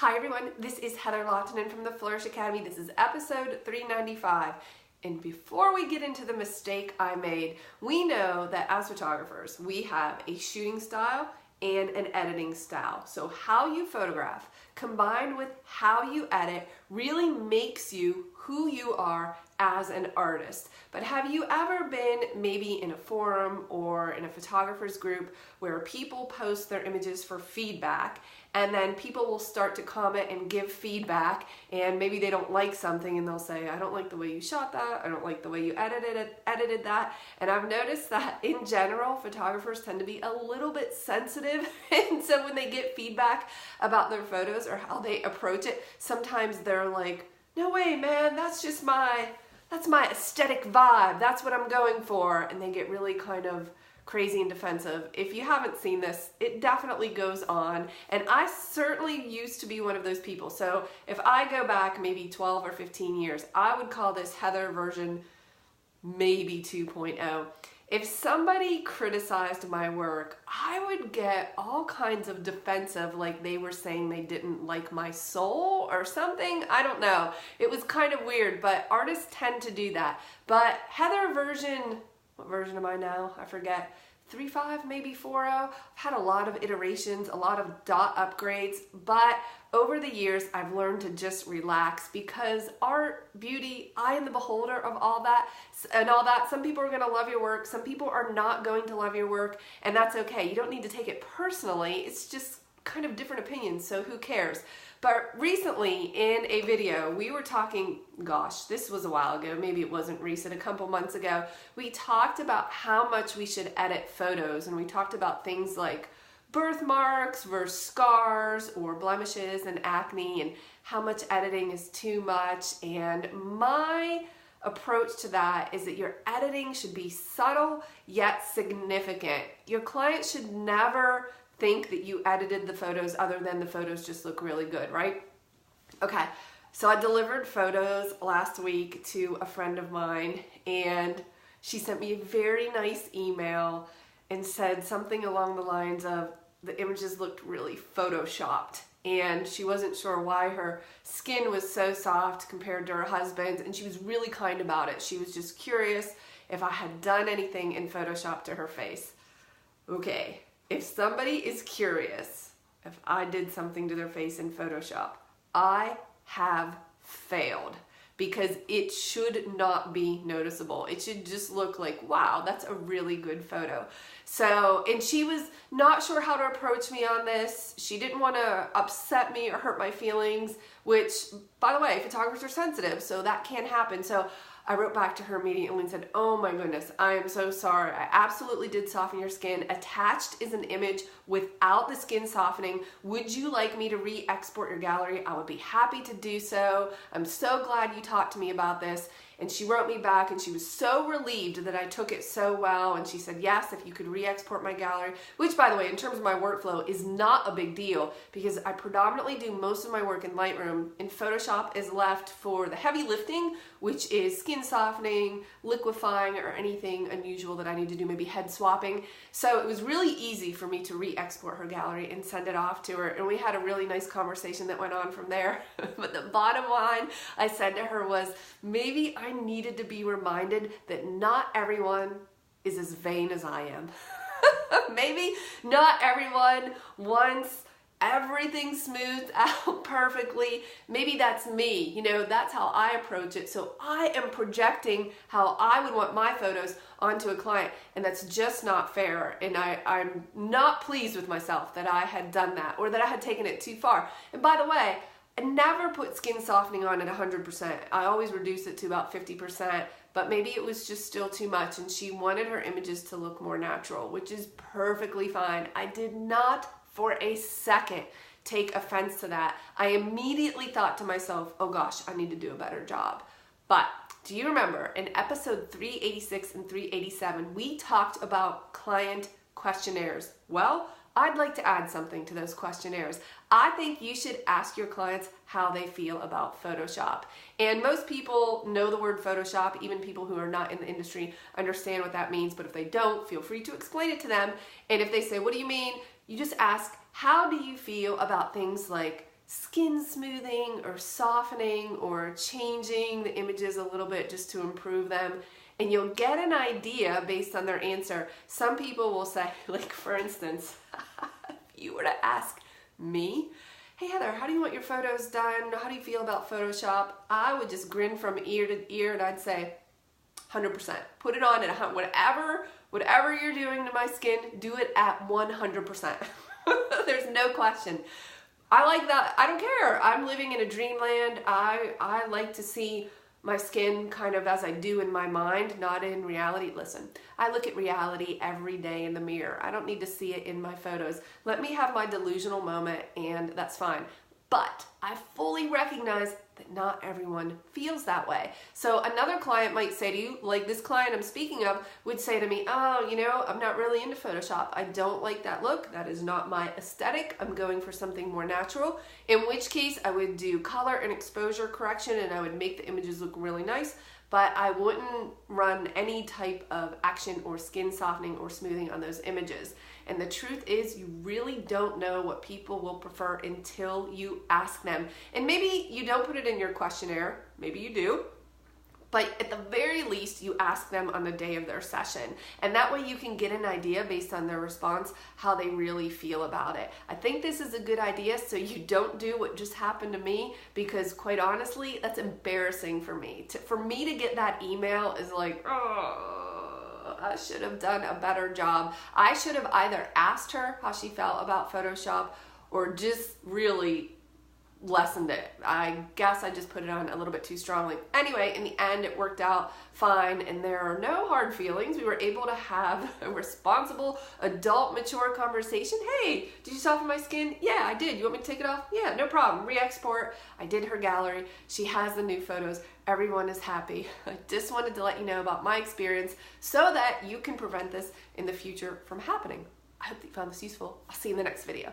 Hi everyone, this is Heather Lottanen from the Flourish Academy. This is episode 395. And before we get into the mistake I made, we know that as photographers, we have a shooting style and an editing style. So how you photograph combined with how you edit really makes you who you are as an artist. But have you ever been maybe in a forum or in a photographer's group where people post their images for feedback and then people will start to comment and give feedback, and maybe they don't like something and they'll say, I don't like the way you shot that, I don't like the way you edited that. And I've noticed that in general, photographers tend to be a little bit sensitive and so when they get feedback about their photos or how they approach it, sometimes they're like, no way man, that's my aesthetic vibe, that's what I'm going for, and they get really kind of crazy and defensive. If you haven't seen this, it definitely goes on, and I certainly used to be one of those people. So if I go back maybe 12 or 15 years, I would call this Heather version maybe 2.0. If somebody criticized my work, I would get all kinds of defensive, like they were saying they didn't like my soul or something. I don't know. It was kind of weird, but artists tend to do that. But Heather version, what version am I now? I forget. 3.5, maybe 4.0. I've had a lot of iterations, a lot of dot upgrades, but over the years I've learned to just relax because art, beauty, eye in the beholder of all that, some people are going to love your work, some people are not going to love your work, and that's okay. You don't need to take it personally. It's just kind of different opinions, so who cares? But recently in a video, we were talking, gosh, this was a while ago, maybe it wasn't recent, a couple months ago, we talked about how much we should edit photos, and we talked about things like birthmarks versus scars or blemishes and acne and how much editing is too much. And my approach to that is that your editing should be subtle yet significant. Your client should never think that you edited the photos other than the photos just look really good, right? Okay, so I delivered photos last week to a friend of mine, and she sent me a very nice email and said something along the lines of the images looked really photoshopped, and she wasn't sure why her skin was so soft compared to her husband's, and she was really kind about it. She was just curious if I had done anything in Photoshop to her face. Okay. If somebody is curious if I did something to their face in Photoshop, I have failed because it should not be noticeable. It should just look like, wow, that's a really good photo. So, and she was not sure how to approach me on this. She didn't want to upset me or hurt my feelings, which, by the way, photographers are sensitive, so that can happen. So I wrote back to her immediately and said, oh my goodness, I am so sorry. I absolutely did soften your skin. Attached is an image without the skin softening. Would you like me to re-export your gallery? I would be happy to do so. I'm so glad you talked to me about this. And she wrote me back and she was so relieved that I took it so well. And she said, yes, if you could re-export my gallery, which by the way, in terms of my workflow is not a big deal because I predominantly do most of my work in Lightroom, and Photoshop is left for the heavy lifting, which is skin softening, liquefying, or anything unusual that I need to do, maybe head swapping. So it was really easy for me to re-export her gallery and send it off to her. And we had a really nice conversation that went on from there. But the bottom line I said to her was, maybe I needed to be reminded that not everyone is as vain as I am. Maybe not everyone wants everything smoothed out perfectly. Maybe that's me. You know, that's how I approach it. So I am projecting how I would want my photos onto a client, and that's just not fair. And I'm not pleased with myself that I had done that or that I had taken it too far. And by the way, I never put skin softening on at 100%. I always reduce it to about 50%, but maybe it was just still too much and she wanted her images to look more natural, which is perfectly fine. I did not for a second take offense to that. I immediately thought to myself, oh gosh, I need to do a better job. But do you remember in episode 386 and 387, we talked about client questionnaires? Well, I'd like to add something to those questionnaires. I think you should ask your clients how they feel about Photoshop. And most people know the word Photoshop, even people who are not in the industry understand what that means, but if they don't, feel free to explain it to them. And if they say, what do you mean? You just ask, how do you feel about things like skin smoothing or softening or changing the images a little bit just to improve them. And you'll get an idea based on their answer. Some people will say, like for instance, if you were to ask me, hey Heather, how do you want your photos done? How do you feel about Photoshop? I would just grin from ear to ear and I'd say 100%. Put it on at whatever you're doing to my skin, do it at 100%. There's no question. I like that. I don't care. I'm living in a dreamland. I like to see my skin kind of as I do in my mind, not in reality. Listen, I look at reality every day in the mirror. I don't need to see it in my photos. Let me have my delusional moment and that's fine. But I fully recognize that not everyone feels that way. So another client might say to you, like this client I'm speaking of would say to me, oh, you know, I'm not really into Photoshop. I don't like that look. That is not my aesthetic. I'm going for something more natural. In which case I would do color and exposure correction and I would make the images look really nice. But I wouldn't run any type of action or skin softening or smoothing on those images. And the truth is you really don't know what people will prefer until you ask them. And maybe you don't put it in your questionnaire, maybe you do, but at the very least you ask them on the day of their session. And that way you can get an idea based on their response how they really feel about it. I think this is a good idea so you don't do what just happened to me, because quite honestly, that's embarrassing for me. For me to get that email is like, oh, I should have done a better job. I should have either asked her how she felt about Photoshop or just really lessened it. I guess I just put it on a little bit too strongly. Anyway, in the end, it worked out fine and there are no hard feelings. We were able to have a responsible, adult, mature conversation. Hey, did you soften my skin? Yeah, I did. You want me to take it off? Yeah, no problem. Re-export. I did her gallery. She has the new photos. Everyone is happy. I just wanted to let you know about my experience so that you can prevent this in the future from happening. I hope that you found this useful. I'll see you in the next video.